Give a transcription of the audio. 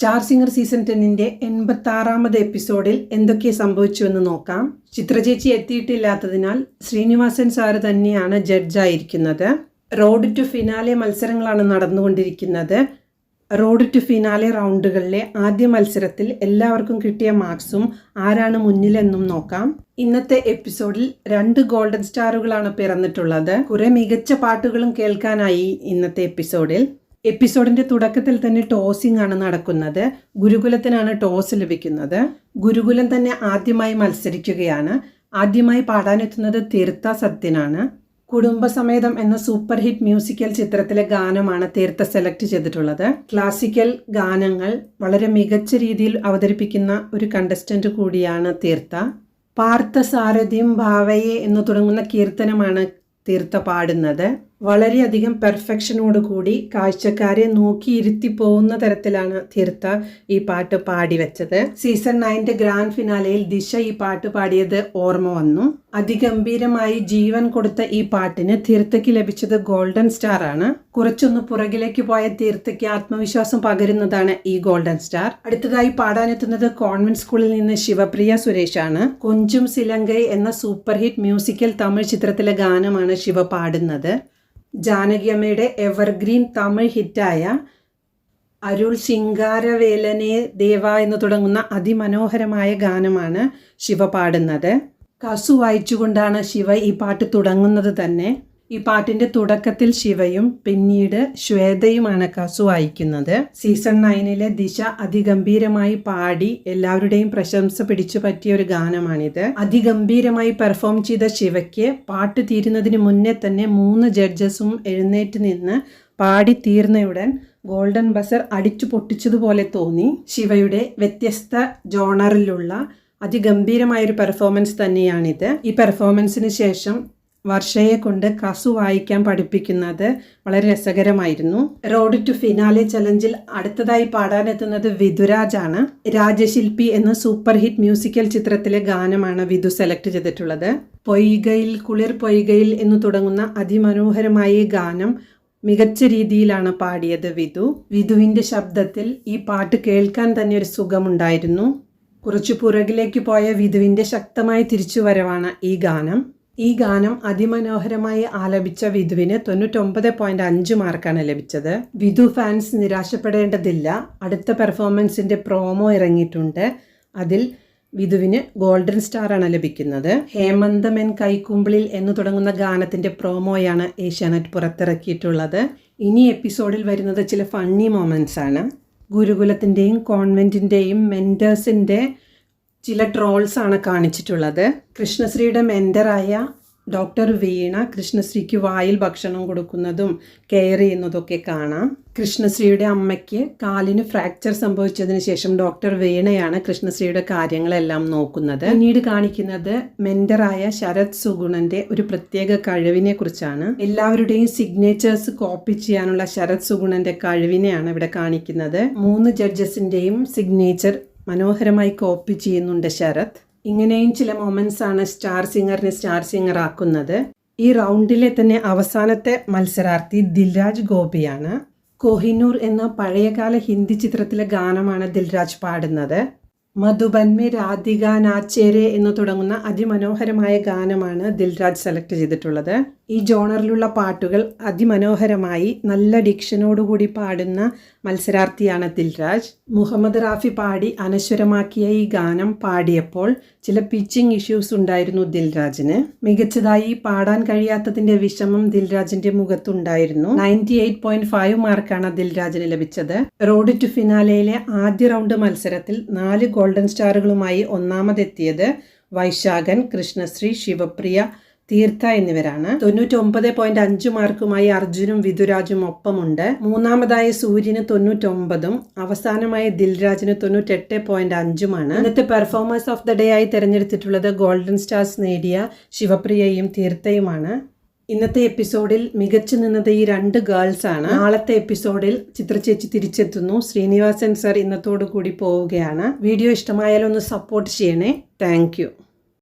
Star singer season 10ന്റെ 86ാമത് എപ്പിസോഡിൽ എന്തൊക്കെ സംഭവിച്ചുവെന്ന് നോക്കാം. ചിത്രചേച്ചി എത്തിയിട്ടില്ലാത്തതിനാൽ ശ്രീനിവാസൻ സാറ് തന്നെയാണ് ജഡ്ജായിരിക്കുന്നത്. റോഡ് ടു ഫിനാലെ മത്സരങ്ങളാണ് നടന്നുകൊണ്ടിരിക്കുന്നത്. റോഡ് ടു ഫിനാലെ റൗണ്ടുകളിലെ ആദ്യ മത്സരത്തിൽ എല്ലാവർക്കും കിട്ടിയ മാർക്സും ആരാണ് മുന്നിലെന്നും നോക്കാം. ഇന്നത്തെ എപ്പിസോഡിൽ 2 ഗോൾഡൻ സ്റ്റാറുകളാണ് പിറന്നിട്ടുള്ളത്. കുറെ മികച്ച പാട്ടുകളും കേൾക്കാനായി ഇന്നത്തെ എപ്പിസോഡിൽ. എപ്പിസോഡിന്റെ തുടക്കത്തിൽ തന്നെ ടോസിംഗ് ആണ് നടക്കുന്നത്. ഗുരുകുലത്തിനാണ് ടോസ് ലഭിക്കുന്നത്. ഗുരുകുലം തന്നെ ആദ്യമായി മത്സരിക്കുകയാണ്. ആദ്യമായി പാടാനെത്തുന്നത് തീർത്ഥ സത്യനാണ്. കുടുംബസമേതം എന്ന സൂപ്പർ ഹിറ്റ് മ്യൂസിക്കൽ ചിത്രത്തിലെ ഗാനമാണ് തീർത്ഥ സെലക്ട് ചെയ്തിട്ടുള്ളത്. ക്ലാസിക്കൽ ഗാനങ്ങൾ വളരെ മികച്ച രീതിയിൽ അവതരിപ്പിക്കുന്ന ഒരു കണ്ടസ്റ്റന്റ് കൂടിയാണ് തീർത്ഥ. പാർത്ഥ സാരഥിയും ഭാവയെ എന്ന് തുടങ്ങുന്ന കീർത്തനമാണ് തീർത്ഥ പാടുന്നത്. വളരെയധികം പെർഫെക്ഷനോടുകൂടി കാഴ്ചക്കാരെ നോക്കിയിരുത്തി പോകുന്ന തരത്തിലാണ് തീർത്ഥ ഈ പാട്ട് പാടി വെച്ചത്. സീസൺ 9ന്റെ ഗ്രാൻഡ് ഫിനാലയിൽ ദിശ ഈ പാട്ട് പാടിയത് ഓർമ്മ വന്നു. അതിഗംഭീരമായി ജീവൻ കൊടുത്ത ഈ പാട്ടിന് തീർത്ഥയ്ക്ക് ലഭിച്ചത് ഗോൾഡൻ സ്റ്റാർ ആണ്. കുറച്ചൊന്ന് പുറകിലേക്ക് പോയ തീർത്ഥയ്ക്ക് ആത്മവിശ്വാസം പകരുന്നതാണ് ഈ ഗോൾഡൻ സ്റ്റാർ. അടുത്തതായി പാടാനെത്തുന്നത് കോൺവെന്റ് സ്കൂളിൽ നിന്ന് ശിവപ്രിയ സുരേഷ് ആണ്. കൊഞ്ചും സിലങ്കൈ എന്ന സൂപ്പർ ഹിറ്റ് മ്യൂസിക്കൽ തമിഴ് ചിത്രത്തിലെ ഗാനമാണ് ശിവ പാടുന്നത്. ജാനകി അമ്മയുടെ എവർഗ്രീൻ തമിഴ് ഹിറ്റായ അരുൾ ശിങ്കാരവേലനെ ദേവ എന്ന് തുടങ്ങുന്ന അതിമനോഹരമായ ഗാനമാണ് ശിവ പാടുന്നത്. കസു വായിച്ചുകൊണ്ടാണ് ശിവ ഈ പാട്ട് തുടങ്ങുന്നത് തന്നെ. ഈ പാട്ടിന്റെ തുടക്കത്തിൽ ശിവയും പിന്നീട് ശ്വേതയുമാണ് കസു വായിക്കുന്നത്. സീസൺ 9ലെ ദിശ അതിഗംഭീരമായി പാടി എല്ലാവരുടെയും പ്രശംസ പിടിച്ചു പറ്റിയ ഒരു ഗാനമാണിത്. അതിഗംഭീരമായി പെർഫോം ചെയ്ത ശിവയ്ക്ക് പാട്ട് തീരുന്നതിന് മുന്നേ തന്നെ 3 ജഡ്ജസും എഴുന്നേറ്റ് നിന്ന് പാടി തീർന്നയുടൻ ഗോൾഡൻ ബസർ അടിച്ചു പൊട്ടിച്ചതുപോലെ തോന്നി. ശിവയുടെ വ്യത്യസ്ത ജോണറിലുള്ള അതിഗംഭീരമായൊരു പെർഫോമൻസ് തന്നെയാണിത്. ഈ പെർഫോമൻസിന് ശേഷം വർഷയെ കൊണ്ട് കസു വായിക്കാൻ പഠിപ്പിക്കുന്നത് വളരെ രസകരമായിരുന്നു. റോഡ് ടു ഫിനാലെ ചലഞ്ചിൽ അടുത്തതായി പാടാനെത്തുന്നത് വിധുരാജാണ്. രാജശില്പി എന്ന സൂപ്പർ ഹിറ്റ് മ്യൂസിക്കൽ ചിത്രത്തിലെ ഗാനമാണ് വിധു സെലക്ട് ചെയ്തിട്ടുള്ളത്. പൊയ്കയിൽ കുളിർ പൊയ്കയിൽ എന്ന് തുടങ്ങുന്ന അതിമനോഹരമായ ഗാനം മികച്ച രീതിയിലാണ് പാടിയത് വിധു. വിധുവിന്റെ ശബ്ദത്തിൽ ഈ പാട്ട് കേൾക്കാൻ തന്നെ ഒരു സുഖമുണ്ടായിരുന്നു. കുറച്ചു പുറകിലേക്ക് പോയ വിധുവിന്റെ ശക്തമായ തിരിച്ചുവരവാണ് ഈ ഗാനം. ഈ ഗാനം അതിമനോഹരമായി ആലപിച്ച വിധുവിന് 99.5 മാർക്കാണ് ലഭിച്ചത്. വിധു ഫാൻസ് നിരാശപ്പെടേണ്ടതില്ല. അടുത്ത പെർഫോമൻസിന്റെ പ്രോമോ ഇറങ്ങിയിട്ടുണ്ട്. അതിൽ വിധുവിന് ഗോൾഡൻ സ്റ്റാർ ആണ് ലഭിക്കുന്നത്. ഹേമന്തമെൻ കൈക്കുമ്പിളിൽ എന്ന് തുടങ്ങുന്ന ഗാനത്തിന്റെ പ്രോമോയാണ് ഏഷ്യാനെറ്റ് പുറത്തിറക്കിയിട്ടുള്ളത്. ഇനി എപ്പിസോഡിൽ വരുന്നത് ചില ഫണ്ണി മൊമെന്റ്സ് ആണ്. ഗുരുകുലത്തിന്റെയും കോൺവെന്റിന്റെയും മെന്റേഴ്സിന്റെ ചില ട്രോൾസ് ആണ് കാണിച്ചിട്ടുള്ളത്. കൃഷ്ണശ്രീയുടെ മെന്ററായ ഡോക്ടർ വീണ കൃഷ്ണശ്രീക്ക് വായിൽ ഭക്ഷണം കൊടുക്കുന്നതും കെയർ ചെയ്യുന്നതൊക്കെ കാണാം. കൃഷ്ണശ്രീയുടെ അമ്മയ്ക്ക് കാലിന് ഫ്രാക്ചർ സംഭവിച്ചതിന് ശേഷം ഡോക്ടർ വീണയാണ് കൃഷ്ണശ്രീയുടെ കാര്യങ്ങളെല്ലാം നോക്കുന്നത്. പിന്നീട് കാണിക്കുന്നത് മെന്ററായ ശരത് സുഗുണന്റെ ഒരു പ്രത്യേക കഴിവിനെ കുറിച്ചാണ്. എല്ലാവരുടെയും സിഗ്നേച്ചേഴ്സ് കോപ്പി ചെയ്യാനുള്ള ശരത് സുഗുണന്റെ കഴിവിനെയാണ് ഇവിടെ കാണിക്കുന്നത്. 3 ജഡ്ജസിന്റെയും സിഗ്നേച്ചർ മനോഹരമായി കോപ്പി ചെയ്യുന്നുണ്ട് ശരത്. ഇങ്ങനെയും ചില മൊമെന്റ്സ് ആണ് സ്റ്റാർ സിംഗറിനെ സ്റ്റാർ സിംഗർ ആക്കുന്നത്. ഈ റൗണ്ടിലെ തന്നെ അവസാനത്തെ മത്സരാർത്ഥി ദിൽരാജ് ഗോപിയാണ്. കോഹിനൂർ എന്ന പഴയകാല ഹിന്ദി ചിത്രത്തിലെ ഗാനമാണ് ദിൽരാജ് പാടുന്നത്. മധുബൻമേ രാധിക നാച്ചേരെ എന്ന് തുടങ്ങുന്ന അതിമനോഹരമായ ഗാനമാണ് ദിൽരാജ് സെലക്ട് ചെയ്തിട്ടുള്ളത്. ഈ ജോണറിലുള്ള പാട്ടുകൾ അതിമനോഹരമായി നല്ല ഡിക്ഷനോടുകൂടി പാടുന്ന മത്സരാർത്ഥിയാണ് ദിൽരാജ്. മുഹമ്മദ് റാഫി പാടി അനശ്വരമാക്കിയ ഈ ഗാനം പാടിയപ്പോൾ ചില പിച്ചിങ് ഇഷ്യൂസ് ഉണ്ടായിരുന്നു ദിൽരാജിന്. മികച്ചതായി പാടാൻ കഴിയാത്തതിന്റെ വിഷമം ദിൽരാജിന്റെ മുഖത്തുണ്ടായിരുന്നു. 98.5 മാർക്കാണ് ദിൽരാജിന് ലഭിച്ചത്. റോഡ് ടു ഫിനാലയിലെ ആദ്യ റൗണ്ട് മത്സരത്തിൽ 4 ഗോൾഡൻ സ്റ്റാറുകളുമായി ഒന്നാമതെത്തിയത് വൈശാഖൻ, കൃഷ്ണശ്രീ, ശിവപ്രിയ, തീർത്ഥ എന്നിവരാണ്. 99.5 മാർക്കുമായി അർജുനും വിധുരാജും ഒപ്പമുണ്ട്. മൂന്നാമതായ സൂര്യന് 99ഉം അവസാനമായ ദിൽരാജിന് 98.5ഉമാണ്. ഇന്നത്തെ പെർഫോമേഴ്സ് ഓഫ് ദ ഡേ ആയി തിരഞ്ഞെടുത്തിട്ടുള്ളത് ഗോൾഡൻ സ്റ്റാർസ് നേടിയ ശിവപ്രിയയും തീർത്ഥയുമാണ്. ഇന്നത്തെ എപ്പിസോഡിൽ മികച്ചു നിന്നത് ഈ 2 ഗേൾസ് ആണ്. നാളത്തെ എപ്പിസോഡിൽ ചിത്രചേച്ചി തിരിച്ചെത്തുന്നു. ശ്രീനിവാസൻ സർ ഇന്നത്തോടു കൂടി പോവുകയാണ്. വീഡിയോ ഇഷ്ടമായാലൊന്ന് സപ്പോർട്ട് ചെയ്യണേ. താങ്ക്